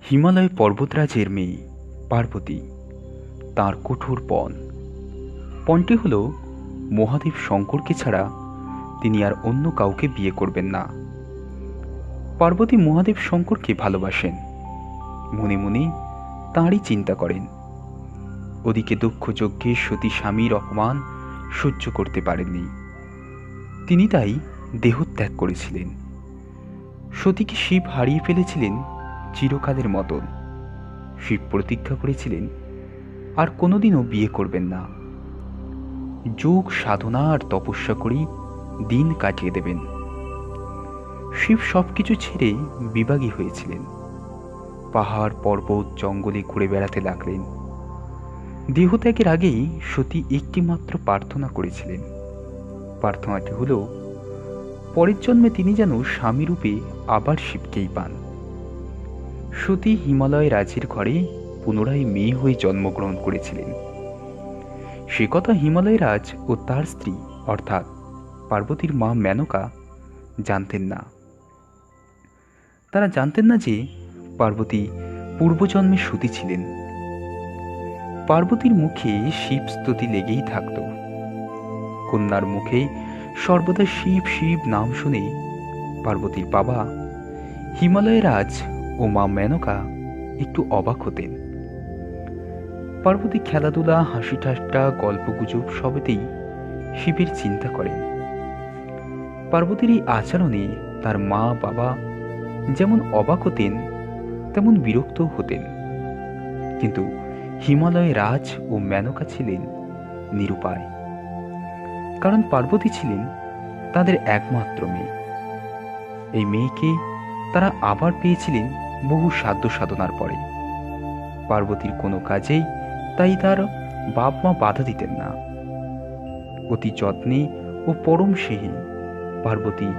হিমালয় পর্বতরাজের মেয়ে পার্বতী, তার কঠোর পণ। পণটি হল মহাদেব শঙ্করকে ছাড়া তিনি আর অন্য কাউকে বিয়ে করবেন না। পার্বতী মহাদেব শঙ্করকে ভালোবাসেন, মনে মনে তাঁরই চিন্তা করেন। ওদিকে দক্ষ যজ্ঞে সতী স্বামীর অপমান সহ্য করতে পারেননি, তিনি তাই দেহত্যাগ করেছিলেন। সতীকে শিব হারিয়ে ফেলেছিলেন চিরকালের মতন। শিব প্রতিজ্ঞা করেছিলেন আর কোনোদিনও বিয়ে করবেন না, যোগ সাধনা আর তপস্যা করেই দিন কাটিয়ে দেবেন। শিব সবকিছু ছেড়ে বিভাগী হয়েছিলেন, পাহাড় পর্বত জঙ্গলে ঘুরে বেড়াতে লাগলেন। দেহত্যাগের আগেই সতী একটি মাত্র প্রার্থনা করেছিলেন। প্রার্থনাটি হল পরের জন্মে তিনি যেন স্বামীরূপে আবার শিবকেই পান। সতী হিমালয় রাজের ঘরে পুনরায় মেয়ে হয়ে জন্মগ্রহণ করেছিলেন। সে কথা হিমালয় রাজ ও তার স্ত্রী অর্থাৎ পার্বতীর মা মেনকা জানতেন না। তারা জানতেন না যে পার্বতী পূর্বজন্মে সতী ছিলেন। পার্বতীর মুখে শিব স্তুতি লেগেই থাকত। কন্যার মুখে সর্বদা শিব শিব নাম শুনে পার্বতীর বাবা হিমালয় রাজ ও মা মেনকা একটু অবাক হতেন। পার্বতী খেলাধুলা, হাসি ঠাট্টা, গল্পগুজব সবেতেই শিবের চিন্তা করেন। পার্বতীর এই আচরণে তার মা বাবা যেমন অবাক হতেন তেমন বিরক্ত হতেন। কিন্তু হিমালয় রাজ ও মেনকা ছিলেন নিরুপায়, কারণ পার্বতী ছিলেন তাদের একমাত্র মেয়ে। এই মেয়েকে তারা আবার পেয়েছিলেন বহু সাধ্য সাধনার পরে। পার্বতীর কোনো কাজেই তাই তার বাপ মা বাধা দিতেন না। অতি যত্নে ও পরম স্নেহে পার্বতী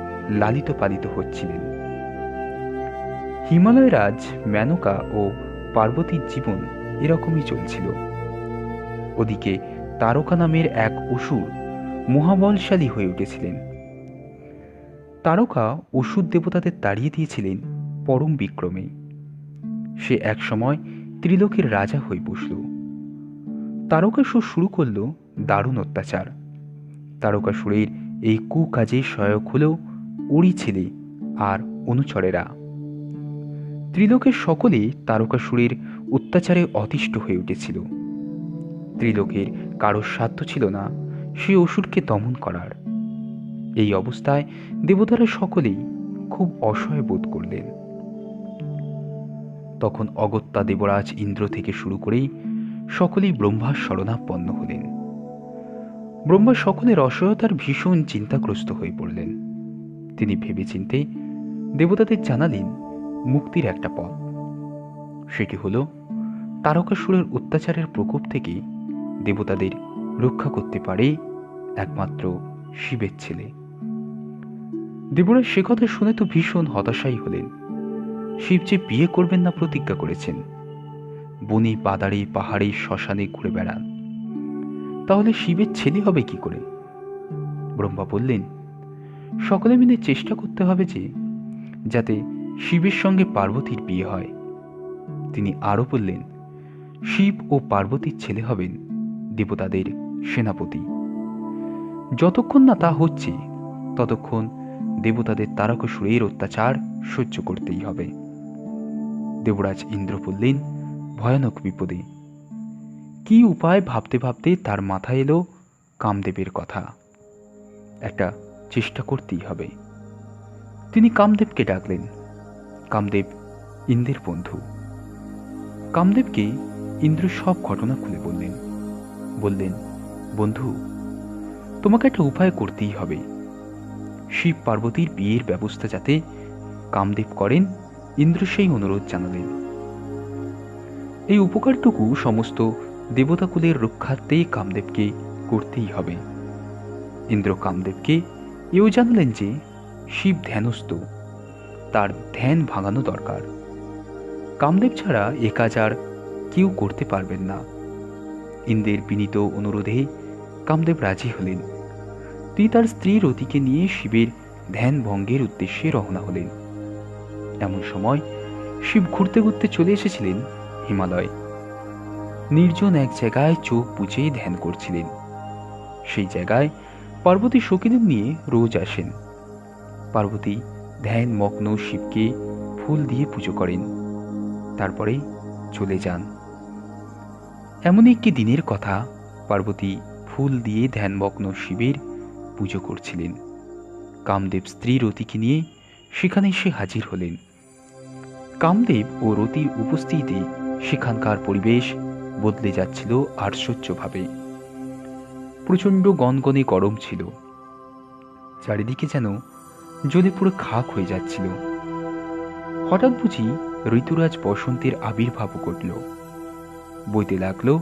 লালিত পালিত হচ্ছিলেন। হিমালয় রাজ, মেনকা ও পার্বতীর জীবন এরকমই চলছিল। ওদিকে তারকা নামের এক অসুর মহাবলশালী হয়ে উঠেছিলেন। তারকা অসুর দেবতাদের তাড়িয়ে দিয়েছিলেন পরম বিক্রমে। সে এক সময় ত্রিলোকের রাজা হয়ে বসল। তারকাসুর শুরু করল দারুণ অত্যাচার। তারকাসুরের এই কুকাজে সহায়ক হল ওরই ছেলে আর অনুচরেরা। ত্রিলোকের সকলে তারকাসুরের অত্যাচারে অতিষ্ঠ হয়ে উঠেছিল। ত্রিলোকের কারোর সাধ্য ছিল না সে অসুরকে দমন করার। এই অবস্থায় দেবতারা সকলেই খুব অসহায় বোধ করলেন। তখন অগত্যা দেবরাজ ইন্দ্র থেকে শুরু করেই সকলেই ব্রহ্মার শরণাপন্ন হলেন। ব্রহ্মা সকলের অসহায়তার ভীষণ চিন্তাগ্রস্ত হয়ে পড়লেন। তিনি ভেবেচিন্তে দেবতাদের জানালেন মুক্তির একটা পথ। সেটি হল তারকাসুরের অত্যাচারের প্রকোপ থেকে দেবতাদের রক্ষা করতে পারে একমাত্র শিবের ছেলে। দেবরাজ সে কথা শুনে তো ভীষণ হতাশাই হলেন। শিব যে বিয়ে করবেন না প্রতিজ্ঞা করেছেন, বনে বাদারে পাহাড়ে শ্মশানে ঘুরে বেড়ান, তাহলে শিবের ছেলে হবে কি করে? ব্রহ্মা বললেন সকলে মিলে চেষ্টা করতে হবে যে যাতে শিবের সঙ্গে পার্বতীর বিয়ে হয়। তিনি আরো বললেন শিব ও পার্বতীর ছেলে হবেন দেবতাদের সেনাপতি। যতক্ষণ না তা হচ্ছে ততক্ষণ দেবতাদের তারকাসুরের অত্যাচার সহ্য করতেই হবে। দেবরাজ ইন্দ্র বললেন ভয়ানক বিপদে। কি উপায় ভাবতে ভাবতে তার মাথায় এলো কামদেবের কথা। একটা চেষ্টা করতেই হবে। তিনি কামদেবকে ডাকলেন। কামদেব ইন্দ্রের বন্ধু। কামদেবকে ইন্দ্র সব ঘটনা খুলে বললেন বন্ধু, তোমাকে একটা উপায় করতেই হবে। শিব পার্বতীর বিয়ের ব্যবস্থা যাতে কামদেব করেন, ইন্দ্র সেই অনুরোধ জানালেন। এই উপকারটুকু সমস্ত দেবতাকুলের রক্ষার্থে কামদেবকে করতেই হবে। ইন্দ্র কামদেবকে এও জানালেন যে শিব ধ্যানস্থ, তার ধ্যান ভাঙানো দরকার। কামদেব ছাড়া এ কাজ আর কেউ করতে পারবেন না। ইন্দ্রের বিনীত অনুরোধে কামদেব রাজি হলেন। তিনি তার স্ত্রী রতিকে নিয়ে শিবের ধ্যান ভঙ্গের উদ্দেশ্যে রওনা হলেন। এমন সময় শিব ঘুরতে ঘুরতে চলে এসেছিলেন হিমালয়। নির্জন এক জায়গায় চোখ বুজে ধ্যান করছিলেন। সেই জায়গায় পার্বতী সখীদের নিয়ে রোজ আসেন। পার্বতী ধ্যান মগ্ন শিবকে ফুল দিয়ে পুজো করেন, তারপরে চলে যান। এমন একটি দিনের কথা, পার্বতী ফুল দিয়ে ধ্যানমগ্ন শিবের পুজো করছিলেন। কামদেব স্ত্রী রতিকে নিয়ে সেখানে এসে হাজির হলেন। কামদেব ও রতির উপস্থিতিতে সেখানকার পরিবেশ বদলে যাচ্ছিল আশ্চর্যভাবে। প্রচণ্ড গনগনে গরম ছিল, চারিদিকে যেন জ্বলে পুরো খাক হয়ে যাচ্ছিল। হঠাৎ বুঝি ঋতুরাজ বসন্তের আবির্ভাব ঘটল। বইতে লাগলো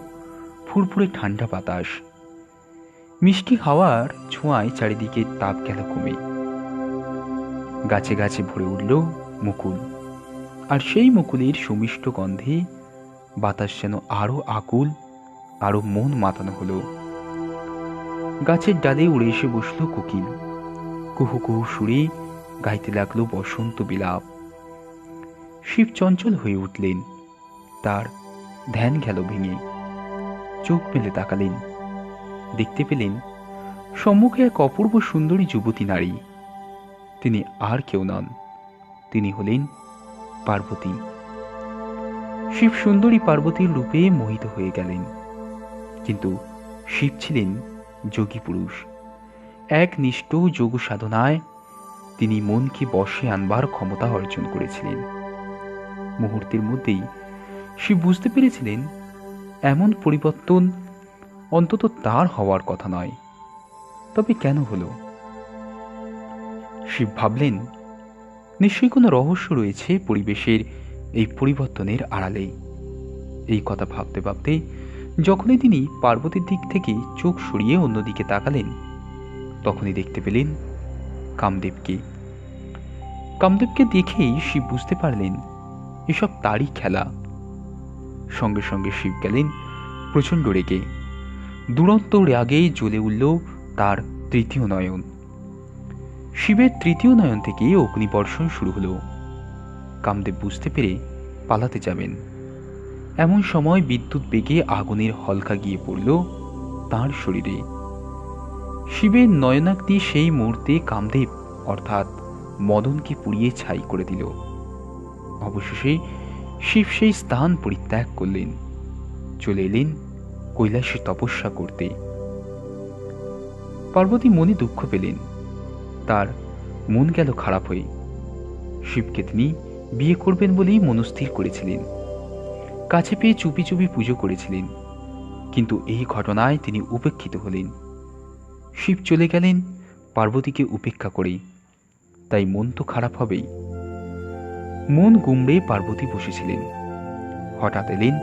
ফুরফুরে ঠান্ডা বাতাস। মিষ্টি হাওয়ার ছোঁয়ায় চারিদিকে তাপ গেল কমে। গাছে গাছে ভরে উঠল মুকুল, আর সেই মুকুলের সুমিষ্ট গন্ধে বাতাস যেন আরো আকুল, আরো মন মাতানো হলো। গাছের ডালে উড়ে এসে বসল কোকিল। কুহু কুহু সুরে গাইতে লাগলো বসন্ত বিলাপ। শিব চঞ্চল হয়ে উঠলেন, তার ধ্যান গেল ভেঙে। চোখ মেলে তাকালেন, দেখতে পেলেন সম্মুখে এক অপূর্ব সুন্দরী যুবতী নারী। তিনি আর কেউ নন, তিনি হলেন পার্বতী। শিব সুন্দরী পার্বতীর রূপে মোহিত হয়ে গেলেন। কিন্তু শিব ছিলেন যোগী পুরুষ। এক নিষ্ঠ যোগ সাধনায় তিনি মনকে বশে আনবার ক্ষমতা অর্জন করেছিলেন। মুহূর্তের মধ্যেই শিব বুঝতে পেরেছিলেন এমন পরিবর্তন অন্তত তার হওয়ার কথা নয়। তবে কেন হলো? শিব ভাবলেন, নিশ্চয়ই কোনো রহস্য রয়েছে পরিবেশের এই পরিবর্তনের আড়ালে। এই কথা ভাবতে ভাবতে যখনই তিনি পার্বতীর দিক থেকে চোখ সরিয়ে অন্যদিকে তাকালেন, তখনই দেখতে পেলেন কামদেবকে। কামদেবকে দেখেই শিব বুঝতে পারলেন এসব তারই খেলা। সঙ্গে সঙ্গে শিব গেলেন প্রচণ্ড রেগে। দুরন্ত রাগে জ্বলে উঠল তার তৃতীয় নয়ন। শিবের তৃতীয় নয়ন থেকে অগ্নিবর্ষণ শুরু হলো। কামদেব বুঝতে পেরে পালাতে যাবেন, এমন সময় বিদ্যুৎ বেগে আগুনের হলকা গিয়ে পড়ল তাঁর শরীরে। শিবের নয়নাগ্নি সেই মুহূর্তে কামদেব অর্থাৎ মদনকে পুড়িয়ে ছাই করে দিল। অবশেষে শিব সেই স্থান পরিত্যাগ করলেন, চলে এলেন কৈলাসে তপস্যা করতে। পার্বতী মনে দুঃখ পেলেন, তার মন গেল খারাপ হয়ে। শিবকে তিনি বিয়ে করবেন বলেই মনস্থির করেছিলেন। কাছে পেয়ে চুপি চুপি পুজো করেছিলেন, কিন্তু এই ঘটনায় তিনি উপেক্ষিত হলেন। শিব চলে গেলেন পার্বতীকে উপেক্ষা করে, তাই মন তো খারাপ হবেই। মন গুমড়ে পার্বতী বসেছিলেন। হঠাৎ এলেন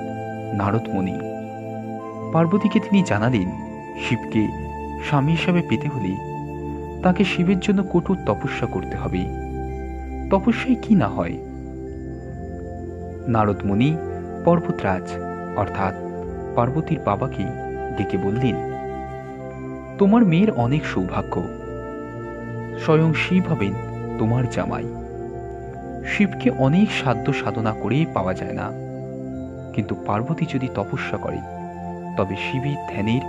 নারদ মুনি। পার্বতীকে তিনি জানালেন শিবকে স্বামী হিসাবে পেতে হলে তাকে শিবের জন্য কঠোর তপস্যা করতে হবে। তপস্যায় কি না হয়? নারদ মুনি পর্বতরাজ অর্থাৎ পার্বতীর বাবাকে ডেকে বললেন, তোমার মেয়ের অনেক সৌভাগ্য, স্বয়ং শিব হবেন তোমার জামাই। শিবকে অনেক সাধ্য সাধনা করে পাওয়া যায় না, কিন্তু পার্বতী যদি তপস্যা করে তবে শিবের ধ্যানের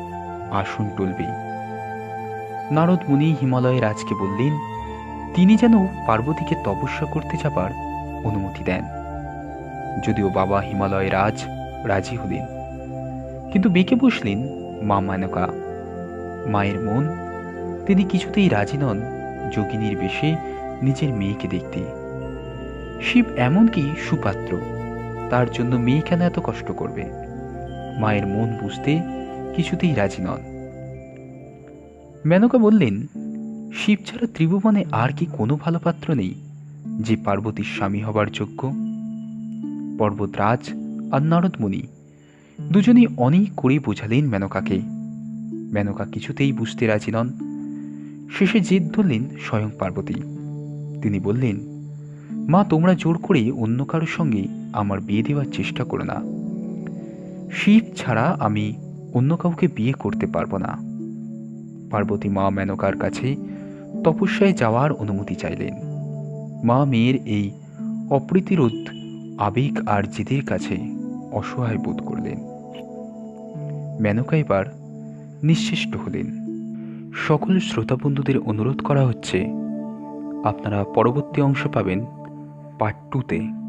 আসন টলবে। নারদ মুনি হিমালয় রাজকে বললেন তিনি যেন পার্বতীকে তপস্যা করতে যাবার অনুমতি দেন। যদিও বাবা হিমালয় রাজ রাজি হলেন, কিন্তু বেঁকে বসলেন মা মেনকা। মায়ের মন, তিনি কিছুতেই রাজি নন যোগিনীর বেশে নিজের মেয়েকে দেখতে। শিব এমনকি সুপাত্র, তার জন্য মেয়ে কেন এত কষ্ট করবে? মায়ের মন বুঝতে কিছুতেই রাজি নন। মেনকা বললেন, শিব ছাড়া ত্রিভুবনে আর কি কোনো ভালো পাত্র নেই যে পার্বতীর স্বামী হবার যোগ্য? পর্বতরাজ আর নারদ মুনি দুজনেই অনেক করে বোঝালেন মেনকাকে। মেনকা কিছুতেই বুঝতে রাজি নন। শেষে জেদ ধরলেন স্বয়ং পার্বতী। তিনি বললেন, মা, তোমরা জোর করে অন্য কারোর সঙ্গে আমার বিয়ে দেওয়ার চেষ্টা করো না। শিব ছাড়া আমি অন্য কাউকে বিয়ে করতে পারবো না। পার্বতী মা মেনকার কাছে তপস্যায় যাওয়ার অনুমতি চাইলেন। মা মেয়ের এই অপ্রতিরোধ আবেগ আর জেদের কাছে অসহায় বোধ করলেন। মেনকা এবার নিশ্চেষ্ট হলেন। সকল শ্রোতা বন্ধুদের অনুরোধ করা হচ্ছে, আপনারা পরবর্তী অংশ পাবেন পার্ট 2-তে।